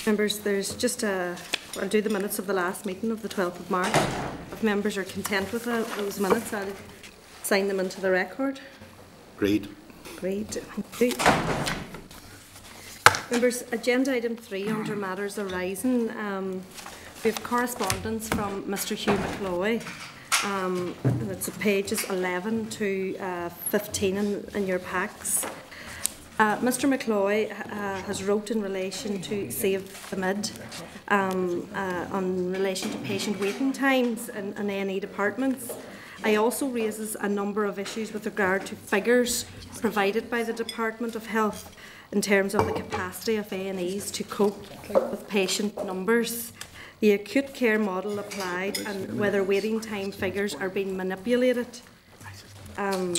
Members, there's just I'll do the minutes of the last meeting of the 12th of March. If members are content with those minutes, I'll sign them into the record. Agreed. Agreed. Thank you. Members, agenda item 3 under matters arising. We have correspondence from Mr. Hugh McCloy. And it's pages 11 to 15 in your packs. Mr. McCloy has wrote in relation to Save the Mid on relation to patient waiting times in A&E departments. I also raises a number of issues with regard to figures provided by the Department of Health in terms of the capacity of A&Es to cope with patient numbers, the acute care model applied, and whether waiting time figures are being manipulated. As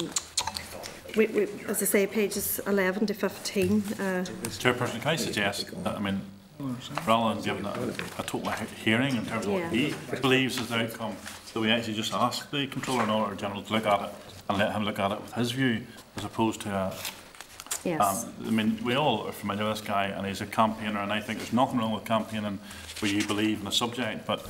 I say, pages 11 to 15. Chairperson, can I suggest that, rather than giving a total hearing in terms of what he believes is the outcome, that we actually just ask the Controller and Auditor General to look at it and let him look at it with his view, as opposed to yes. we all are familiar with this guy, and he's a campaigner, and I think there's nothing wrong with campaigning where you believe in a subject, but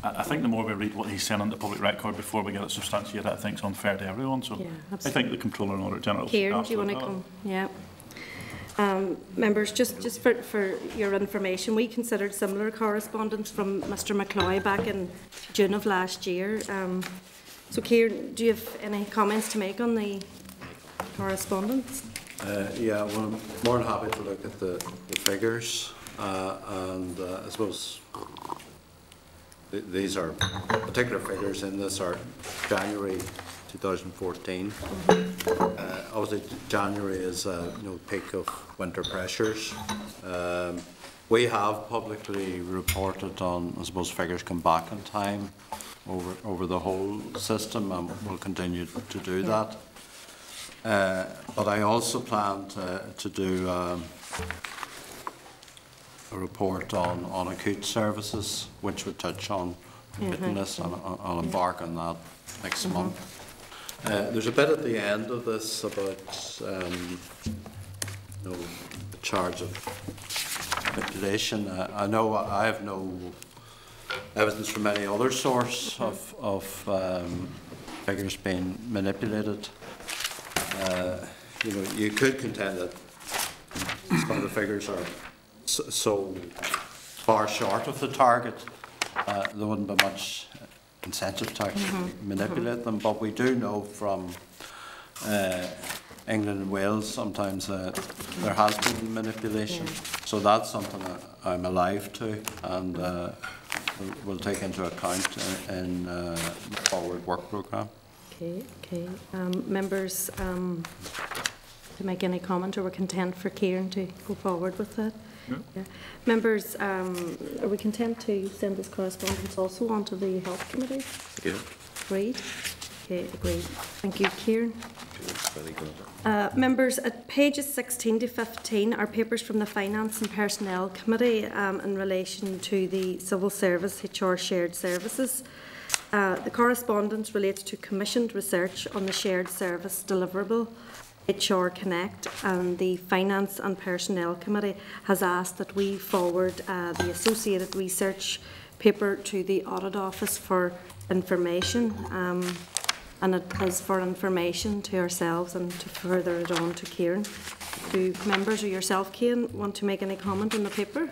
I think the more we read what he's saying on the public record before we get it substantiated, I think it's unfair to everyone. So I think the Controller and Auditor General. Kieran, do you want to come? Yeah. Members, just for your information, we considered similar correspondence from Mr. McCloy back in June of last year. So, Kieran, do you have any comments to make on the correspondence? Yeah, well, I'm more than happy to look at the figures, and I suppose these are particular figures in this are January 2014. Obviously, January is peak of winter pressures. We have publicly reported on, I suppose, figures come back in time over the whole system, and we'll continue to do that. But I also plan to do a report on acute services, which would touch on fitness, and I'll embark on that next month. There's a bit at the end of this about the charge of manipulation. I know I have no evidence from any other source of figures being manipulated. You could contend that some of the figures are so far short of the target, there wouldn't be much incentive to actually manipulate them. But we do know from England and Wales sometimes there has been manipulation. So that's something that I'm alive to, and we'll take into account in the forward work programme. Okay. Members, to make any comment, or we're content for Kieran to go forward with that? Yeah. Members, are we content to send this correspondence also on to the Health Committee? Yeah. Agreed. Okay, agreed. Thank you, Kieran. Members, at pages 16 to 15 are papers from the Finance and Personnel Committee in relation to the Civil Service HR Shared Services. The correspondence relates to commissioned research on the shared service deliverable HR Connect, and the Finance and Personnel Committee has asked that we forward the associated research paper to the Audit Office for information, and it is for information to ourselves and to further it on to Kieran. Do members or yourself, Kieran, want to make any comment on the paper?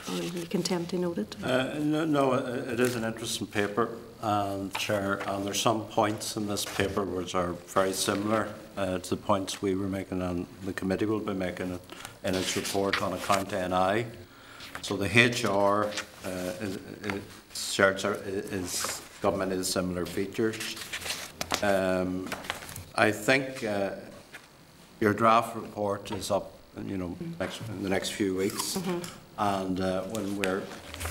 Or are you content to note it? No, it is an interesting paper, Chair, and there's some points in this paper which are very similar to the points we were making and the committee will be making in its report on account NI. So the HR is government is similar features. I think your draft report is up, in the next few weeks, and when we're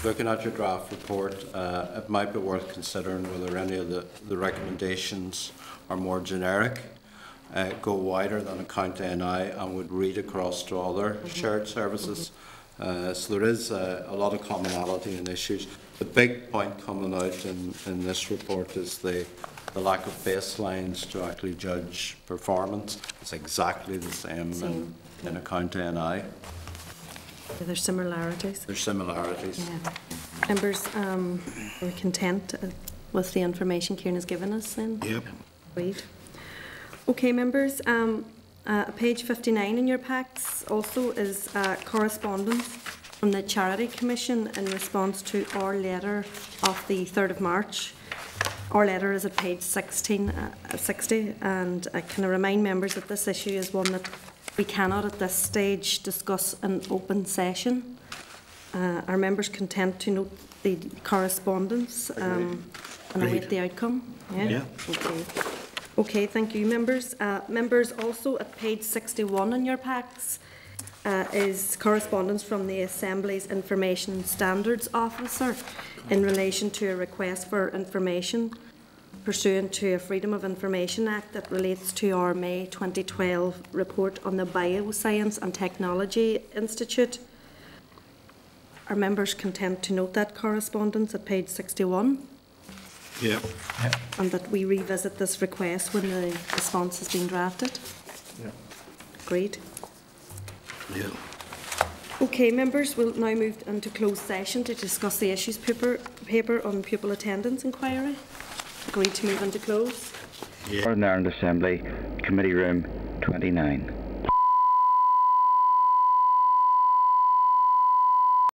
looking at your draft report, it might be worth considering whether any of the recommendations are more generic, go wider than account NI, and would read across to other shared services. So there is a lot of commonality in issues. The big point coming out in this report is the lack of baselines to actually judge performance. It's exactly the same. In account NI. There's similarities. There's similarities. Yeah. Members, are we content with the information Kieran has given us then? Yep. Agreed. Okay, members, page 59 in your packs also is correspondence from the Charity Commission in response to our letter of the 3rd of March. Our letter is at page 60, and I can remind members that this issue is one that we cannot at this stage discuss in open session. Are members content to note the correspondence and await the outcome? Yeah. Okay. Okay, thank you, members. Members, also at page 61 in your packs is correspondence from the Assembly's Information Standards Officer in relation to a request for information pursuant to a Freedom of Information Act that relates to our May 2012 report on the Bioscience and Technology Institute. Are members content to note that correspondence at page 61? Yep. And that we revisit this request when the response has been drafted? Yeah. Agreed. Yeah. Okay, members, we'll now move into closed session to discuss the issues paper on pupil attendance inquiry. Agreed to move into close. Yeah. Northern Ireland Assembly, Committee Room 29.